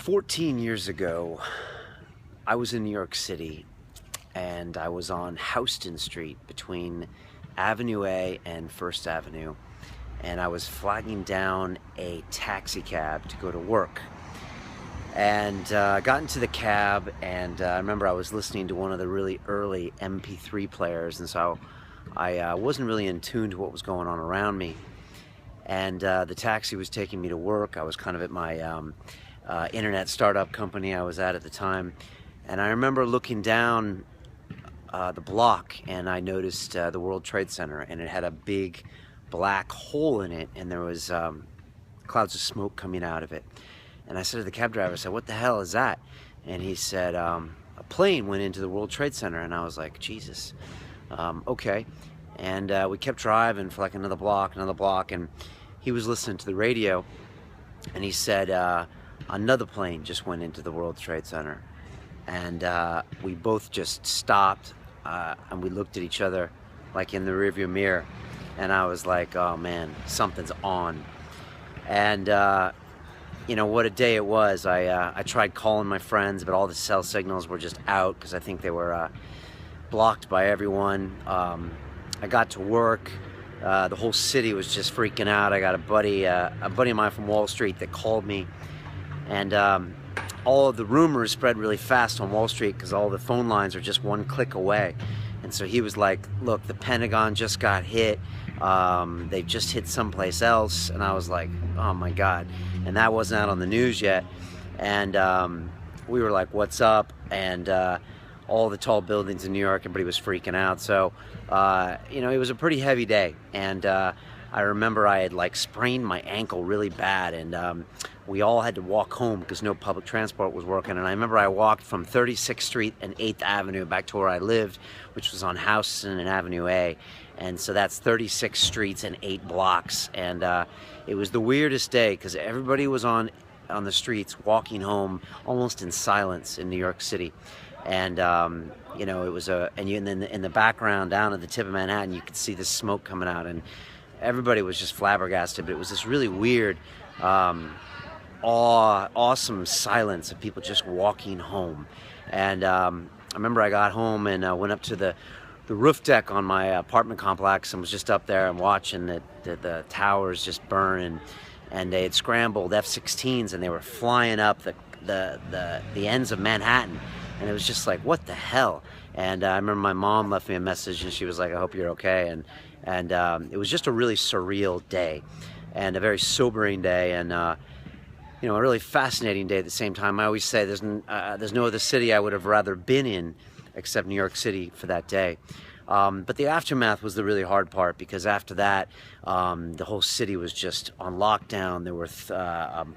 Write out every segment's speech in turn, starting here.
14 years ago, I was in New York City and I was on Houston Street between Avenue A and First Avenue, and I was flagging down a taxi cab to go to work. And I got into the cab, and I remember I was listening to one of the really early MP3 players, and so I wasn't really in tune to what was going on around me. And the taxi was taking me to work. I was kind of at my internet startup company I was at the time, and I remember looking down the block, and I noticed the World Trade Center, and it had a big black hole in it, and there was clouds of smoke coming out of it. And I said to the cab driver, I said, "What the hell is that?" And he said, "A plane went into the World Trade Center." And I was like, Jesus, okay. And we kept driving for like another block, and he was listening to the radio, and he said, another plane just went into the World Trade Center. And we both just stopped, and we looked at each other like in the rearview mirror, and I was like, oh man, something's on. And you know what a day it was. I tried calling my friends, but all the cell signals were just out because I think they were blocked by everyone. I got to work. The whole city was just freaking out. I got a buddy of mine from Wall Street that called me, and all of the rumors spread really fast on Wall Street because all the phone lines are just one click away. And so he was like, "Look, the Pentagon just got hit. They just hit someplace else." And I was like, "Oh my God!" And that wasn't out on the news yet. And we were like, "What's up?" And all the tall buildings in New York, everybody was freaking out. So you know, it was a pretty heavy day. And I remember I had like sprained my ankle really bad, and we all had to walk home because no public transport was working. And I remember I walked from 36th Street and 8th Avenue back to where I lived, which was on Houston and Avenue A. And so that's 36 streets and 8 blocks. And it was the weirdest day because everybody was on the streets walking home almost in silence in New York City. And you know, it was and then in the background down at the tip of Manhattan, you could see the smoke coming out, and everybody was just flabbergasted. But it was this really weird, awesome silence of people just walking home. And I remember I got home and went up to the roof deck on my apartment complex and was just up there and watching the towers just burn, and they had scrambled F-16s and they were flying up the ends of Manhattan. And it was just like, what the hell? And I remember my mom left me a message, and she was like, "I hope you're okay." And it was just a really surreal day, and a very sobering day, and you know, a really fascinating day at the same time. I always say there's no other city I would have rather been in except New York City for that day. But the aftermath was the really hard part, because after that, the whole city was just on lockdown. There were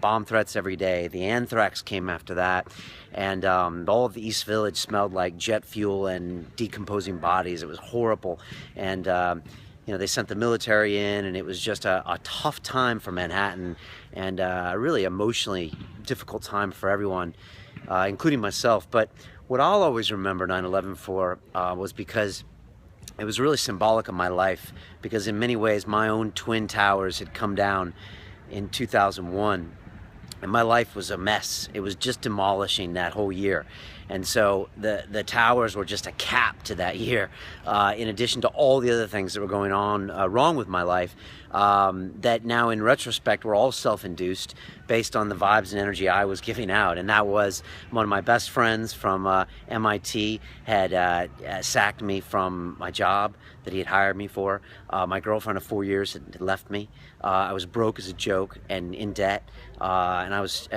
bomb threats every day. The anthrax came after that. And all of the East Village smelled like jet fuel and decomposing bodies. It was horrible. And you know, they sent the military in, and it was just a tough time for Manhattan, and a really emotionally difficult time for everyone, including myself. But what I'll always remember 9/11 for was because it was really symbolic of my life, because in many ways my own twin towers had come down in 2001, and my life was a mess. It was just demolishing that whole year. And so the towers were just a cap to that year, in addition to all the other things that were going on wrong with my life, that now in retrospect were all self-induced based on the vibes and energy I was giving out. And that was one of my best friends from MIT had sacked me from my job that he had hired me for. My girlfriend of 4 years had left me. I was broke as a joke and in debt, and I was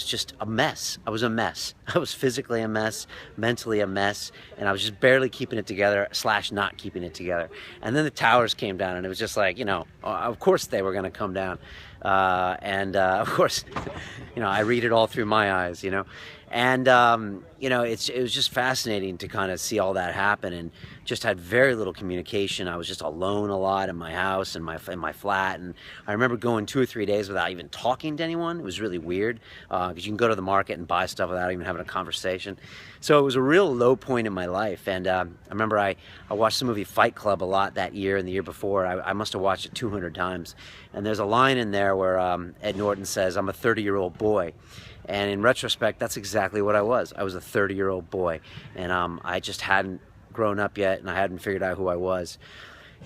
just a mess. I was a mess. I was physically a mess, mentally a mess, and I was just barely keeping it together / not keeping it together. And then the towers came down, and it was just like, you know, of course they were going to come down, and of course, you know, I read it all through my eyes, you know. And you know, it was just fascinating to kind of see all that happen, and just had very little communication. I was just alone a lot in my house and in my flat, and I remember going 2 or 3 days without even talking to anyone. It was really weird, because you can go to the market and buy stuff without even having a conversation. So it was a real low point in my life. And I remember I watched the movie Fight Club a lot that year and the year before. I must have watched it 200 times. And there's a line in there there where Ed Norton says, I'm a 30-year-old boy. And in retrospect, that's exactly what I was. I was a 30-year-old boy, and I just hadn't grown up yet, and I hadn't figured out who I was.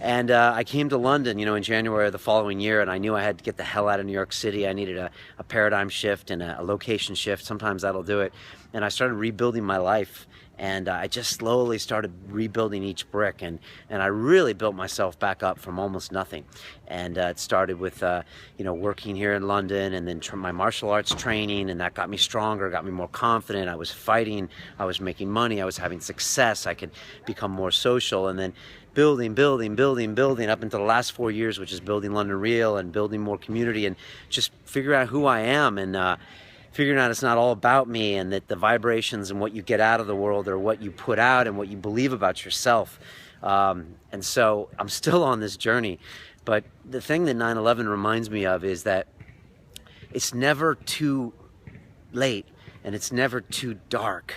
And I came to London, in January of the following year, and I knew I had to get the hell out of New York City. I needed a paradigm shift and a location shift. Sometimes that'll do it. And I started rebuilding my life, and I just slowly started rebuilding each brick, and I really built myself back up from almost nothing. And it started with working here in London, and then my martial arts training, and that got me stronger, got me more confident. I was fighting, I was making money, I was having success, I could become more social, and then building up into the last 4 years, which is building London Real and building more community and just figure out who I am, and figuring out it's not all about me, and that the vibrations and what you get out of the world are what you put out and what you believe about yourself. And so I'm still on this journey. But the thing that 9/11 reminds me of is that it's never too late and it's never too dark.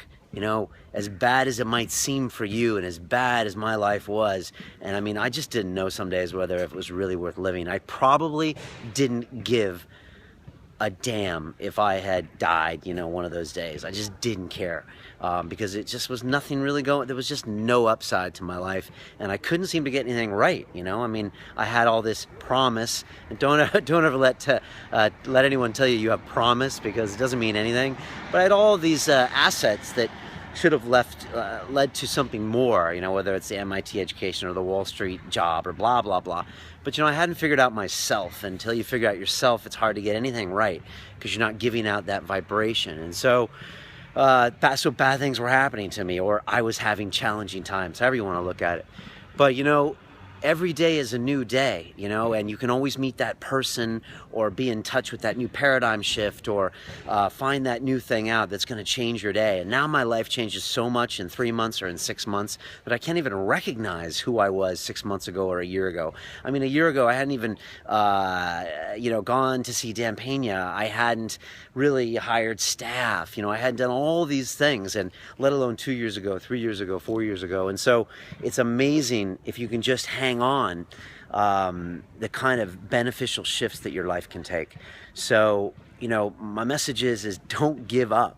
As bad as it might seem for you and as bad as my life was, and I mean, I just didn't know some days whether it was really worth living. I probably didn't give a damn if I had died, one of those days. I just didn't care because it just was nothing really going. There was just no upside to my life, and I couldn't seem to get anything right. I mean, I had all this promise, and don't ever let anyone tell you have promise, because it doesn't mean anything. But I had all of these assets that should have led to something more, whether it's the MIT education or the Wall Street job or blah, blah, blah. But, I hadn't figured out myself. Until you figure out yourself, it's hard to get anything right because you're not giving out that vibration. And so bad things were happening to me, or I was having challenging times, however you want to look at it. But, every day is a new day, and you can always meet that person or be in touch with that new paradigm shift or find that new thing out that's going to change your day. And now my life changes so much in 3 months or in 6 months that I can't even recognize who I was 6 months ago or a year ago. I mean, a year ago, I hadn't even, gone to see Dan Pena. I hadn't really hired staff. I hadn't done all these things, and let alone 2 years ago, 3 years ago, 4 years ago. And so it's amazing if you can just hang on the kind of beneficial shifts that your life can take. So, my message is don't give up.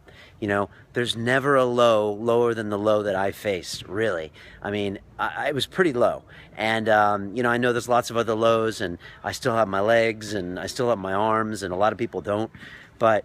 There's never a lower than the low that I faced, really. I mean, it was pretty low. And, I know there's lots of other lows, and I still have my legs, and I still have my arms, and a lot of people don't. But,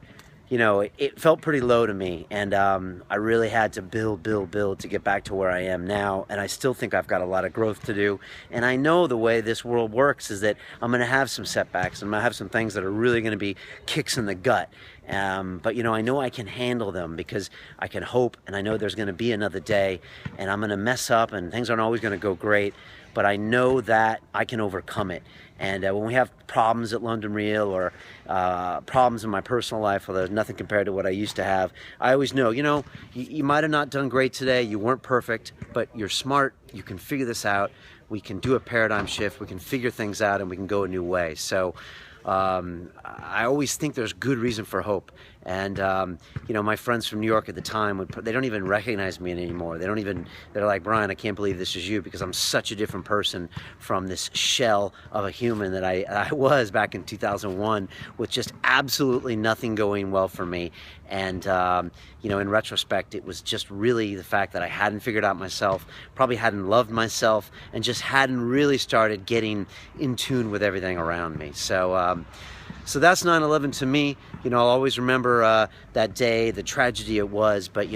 it felt pretty low to me, and I really had to build to get back to where I am now, and I still think I've got a lot of growth to do. And I know the way this world works is that I'm going to have some setbacks, and I'm going to have some things that are really going to be kicks in the gut. But I know I can handle them because I can hope, and I know there's going to be another day, and I'm going to mess up, and things aren't always going to go great, but I know that I can overcome it. And when we have problems at London Real or problems in my personal life, although nothing compared to what I used to have, I always know, you might have not done great today, you weren't perfect, but you're smart, you can figure this out, we can do a paradigm shift, we can figure things out, and we can go a new way. So I always think there's good reason for hope. And, my friends from New York at the time, they don't even recognize me anymore. They're like, Brian, I can't believe this is you, because I'm such a different person from this shell of a human that I was back in 2001 with just absolutely nothing going well for me. And, in retrospect, it was just really the fact that I hadn't figured out myself, probably hadn't loved myself, and just hadn't really started getting in tune with everything around me. So that's 9/11 to me. I'll always remember that day, the tragedy it was, but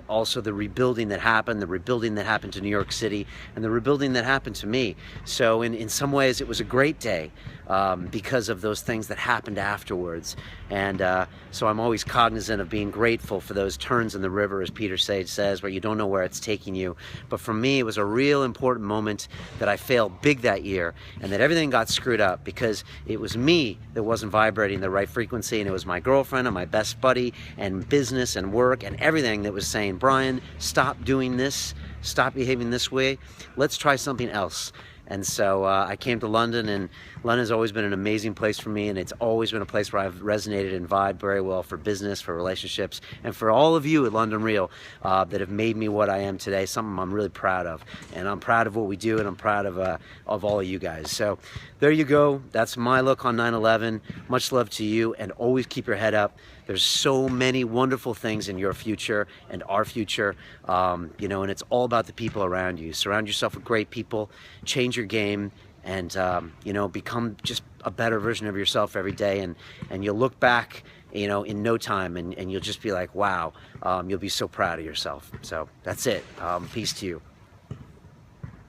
also the rebuilding that happened to New York City, and the rebuilding that happened to me. So in some ways it was a great day because of those things that happened afterwards. And so I'm always cognizant of being grateful for those turns in the river, as Peter Sage says, where you don't know where it's taking you. But for me, it was a real important moment that I failed big that year, and that everything got screwed up because it was me that wasn't vibrating the right frequency, and it was my girlfriend and my best buddy and business and work and everything that was saying, Brian, stop doing this, stop behaving this way, let's try something else. And so I came to London, and London's always been an amazing place for me, and it's always been a place where I've resonated and vibed very well for business, for relationships, and for all of you at London Real that have made me what I am today, something I'm really proud of. And I'm proud of what we do, and I'm proud of all of you guys. So there you go. That's my look on 9/11. Much love to you, and always keep your head up. There's so many wonderful things in your future and our future, you know, and it's all about the people around you. Surround yourself with great people, change your game, and you know, become just a better version of yourself every day, and you'll look back, you know, in no time, and you'll just be like, wow, you'll be so proud of yourself. So that's it. Peace to you.